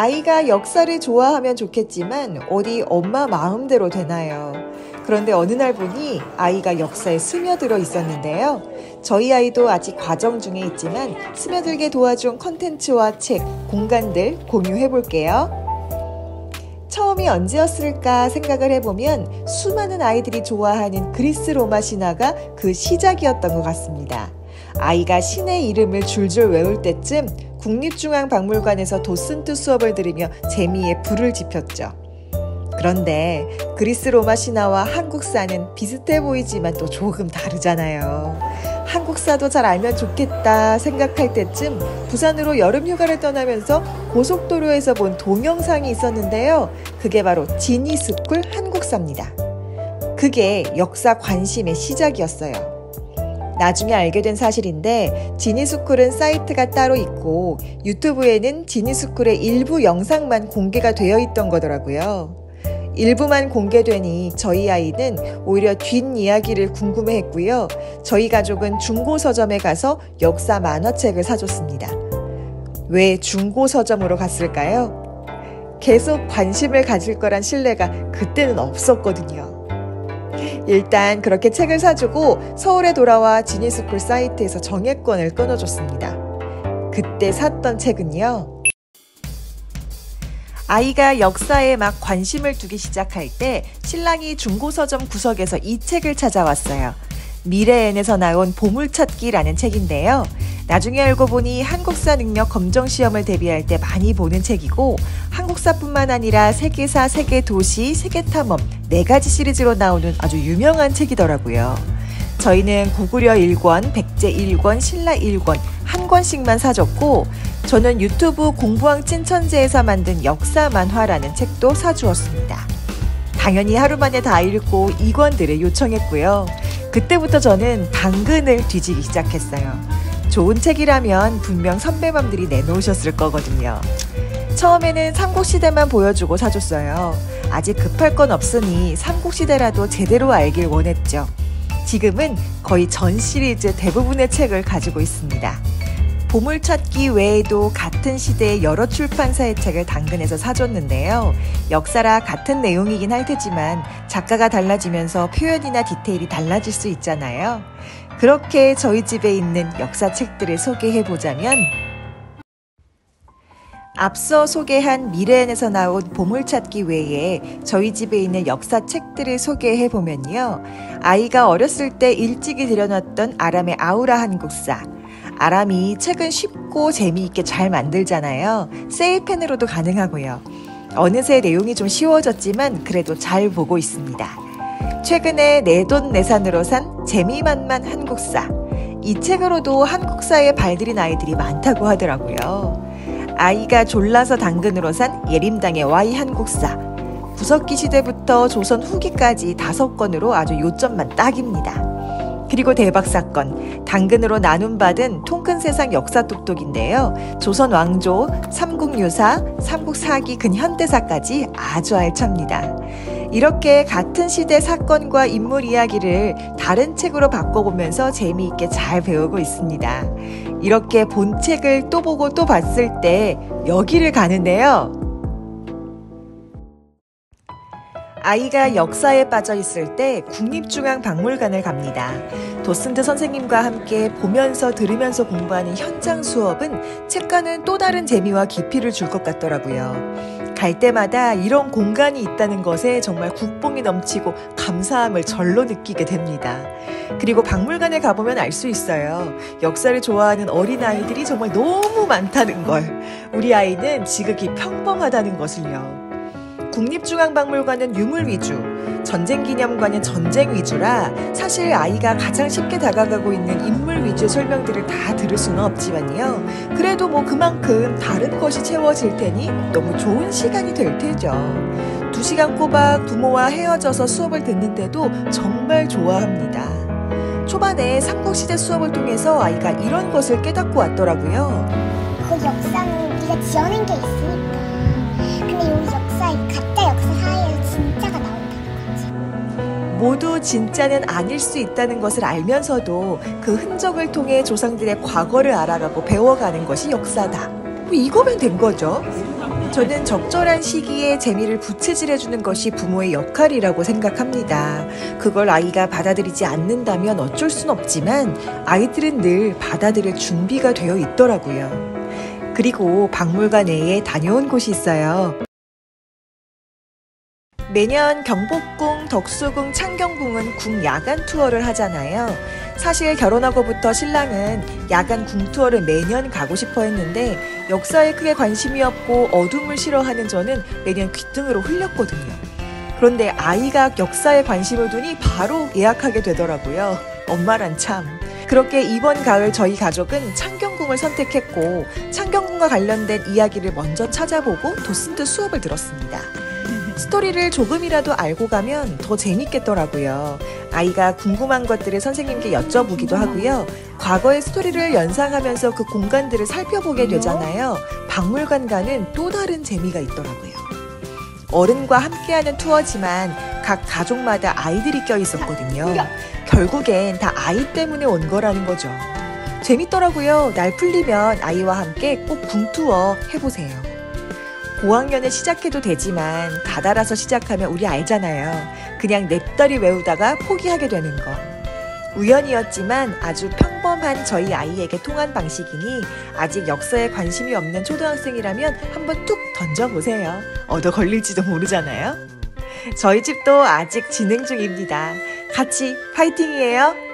아이가 역사를 좋아하면 좋겠지만 어디 엄마 마음대로 되나요? 그런데 어느 날 보니 아이가 역사에 스며들어 있었는데요. 저희 아이도 아직 과정 중에 있지만 스며들게 도와준 컨텐츠와 책, 공간들 공유해 볼게요. 처음이 언제였을까 생각을 해보면 수많은 아이들이 좋아하는 그리스 로마 신화가 그 시작이었던 것 같습니다. 아이가 신의 이름을 줄줄 외울 때쯤 국립중앙박물관에서 도슨트 수업을 들으며 재미에 불을 지폈죠. 그런데 그리스 로마 신화와 한국사는 비슷해 보이지만 또 조금 다르잖아요. 한국사도 잘 알면 좋겠다 생각할 때쯤 부산으로 여름휴가를 떠나면서 고속도로에서 본 동영상이 있었는데요. 그게 바로 지니스쿨 한국사입니다. 그게 역사 관심의 시작이었어요. 나중에 알게 된 사실인데 지니스쿨은 사이트가 따로 있고 유튜브에는 지니스쿨의 일부 영상만 공개가 되어 있던 거더라고요. 일부만 공개되니 저희 아이는 오히려 뒷이야기를 궁금해했고요. 저희 가족은 중고서점에 가서 역사 만화책을 사줬습니다. 왜 중고서점으로 갔을까요? 계속 관심을 가질 거란 신뢰가 그때는 없었거든요. 일단 그렇게 책을 사주고 서울에 돌아와 지니스쿨 사이트에서 정액권을 끊어줬습니다. 그때 샀던 책은요. 아이가 역사에 막 관심을 두기 시작할 때 신랑이 중고서점 구석에서 이 책을 찾아왔어요. 미래엔에서 나온 보물찾기라는 책인데요. 나중에 알고 보니 한국사 능력 검정시험을 대비할 때 많이 보는 책이고 한국사뿐만 아니라 세계사, 세계도시, 세계탐험 4가지 시리즈로 나오는 아주 유명한 책이더라고요. 저희는 고구려 1권, 백제 1권, 신라 1권 한 권씩만 사줬고 저는 유튜브 공부왕 찐천재에서 만든 역사 만화라는 책도 사주었습니다. 당연히 하루 만에 다 읽고 2권들을 요청했고요. 그때부터 저는 당근을 뒤지기 시작했어요. 좋은 책이라면 분명 선배맘들이 내놓으셨을 거거든요. 처음에는 삼국시대만 보여주고 사줬어요. 아직 급할 건 없으니 삼국시대라도 제대로 알길 원했죠. 지금은 거의 전 시리즈 대부분의 책을 가지고 있습니다. 보물찾기 외에도 같은 시대의 여러 출판사의 책을 당근에서 사줬는데요. 역사라 같은 내용이긴 할 테지만 작가가 달라지면서 표현이나 디테일이 달라질 수 있잖아요. 그렇게 저희 집에 있는 역사책들을 소개해보자면 앞서 소개한 미래엔에서 나온 보물찾기 외에 저희 집에 있는 역사책들을 소개해보면요. 아이가 어렸을 때 일찍이 들여놨던 아람의 아우라 한국사. 아람이 책은 쉽고 재미있게 잘 만들잖아요. 세일펜으로도 가능하고요. 어느새 내용이 좀 쉬워졌지만 그래도 잘 보고 있습니다. 최근에 내돈내산으로 산 재미만만 한국사. 이 책으로도 한국사에 발들인 아이들이 많다고 하더라고요. 아이가 졸라서 당근으로 산 예림당의 Y 한국사. 구석기 시대부터 조선 후기까지 5권으로 아주 요점만 딱입니다. 그리고 대박사건, 당근으로 나눔받은 통큰세상 역사똑똑인데요. 조선 왕조, 삼국유사, 삼국사기 근현대사까지 아주 알찹니다. 이렇게 같은 시대 사건과 인물 이야기를 다른 책으로 바꿔보면서 재미있게 잘 배우고 있습니다. 이렇게 본 책을 또 보고 또 봤을 때 여기를 가는데요. 아이가 역사에 빠져 있을 때 국립중앙박물관을 갑니다. 도슨트 선생님과 함께 보면서 들으면서 공부하는 현장 수업은 책과는 또 다른 재미와 깊이를 줄 것 같더라고요. 갈 때마다 이런 공간이 있다는 것에 정말 국뽕이 넘치고 감사함을 절로 느끼게 됩니다. 그리고 박물관에 가보면 알 수 있어요. 역사를 좋아하는 어린아이들이 정말 너무 많다는 걸. 우리 아이는 지극히 평범하다는 것을요. 국립중앙박물관은 유물 위주, 전쟁기념관은 전쟁 위주라 사실 아이가 가장 쉽게 다가가고 있는 인물 위주의 설명들을 다 들을 수는 없지만요. 그래도 뭐 그만큼 다른 것이 채워질 테니 너무 좋은 시간이 될 테죠. 2시간 꼬박 부모와 헤어져서 수업을 듣는데도 정말 좋아합니다. 초반에 삼국시대 수업을 통해서 아이가 이런 것을 깨닫고 왔더라고요. 그 역사는 우리가 지어낸 게 있으니까. 근데 이 역사에 가짜 역사 사이에서 진짜가 나온다는 거지. 모두 진짜는 아닐 수 있다는 것을 알면서도 그 흔적을 통해 조상들의 과거를 알아가고 배워가는 것이 역사다. 뭐 이거면 된 거죠. 저는 적절한 시기에 재미를 부채질해주는 것이 부모의 역할이라고 생각합니다. 그걸 아이가 받아들이지 않는다면 어쩔 순 없지만 아이들은 늘 받아들일 준비가 되어 있더라고요. 그리고 박물관 내에 다녀온 곳이 있어요. 매년 경복궁, 덕수궁, 창경궁은 궁 야간 투어를 하잖아요. 사실 결혼하고부터 신랑은 야간 궁 투어를 매년 가고 싶어 했는데 역사에 크게 관심이 없고 어둠을 싫어하는 저는 매년 귀등으로 흘렸거든요. 그런데 아이가 역사에 관심을 두니 바로 예약하게 되더라고요. 엄마란 참. 그렇게 이번 가을 저희 가족은 창경궁을 선택했고 창경궁과 관련된 이야기를 먼저 찾아보고 도슨트 수업을 들었습니다. 스토리를 조금이라도 알고 가면 더 재밌겠더라고요. 아이가 궁금한 것들을 선생님께 여쭤보기도 하고요. 과거의 스토리를 연상하면서 그 공간들을 살펴보게 되잖아요. 박물관 가는 또 다른 재미가 있더라고요. 어른과 함께하는 투어지만 각 가족마다 아이들이 껴있었거든요. 결국엔 다 아이 때문에 온 거라는 거죠. 재밌더라고요. 날 풀리면 아이와 함께 꼭 궁투어 해보세요. 고학년에 시작해도 되지만 가달아서 시작하면 우리 알잖아요. 그냥 냅다리 외우다가 포기하게 되는 거. 우연이었지만 아주 평범한 저희 아이에게 통한 방식이니 아직 역사에 관심이 없는 초등학생이라면 한번 툭 던져보세요. 얻어 걸릴지도 모르잖아요. 저희 집도 아직 진행 중입니다. 같이 파이팅이에요.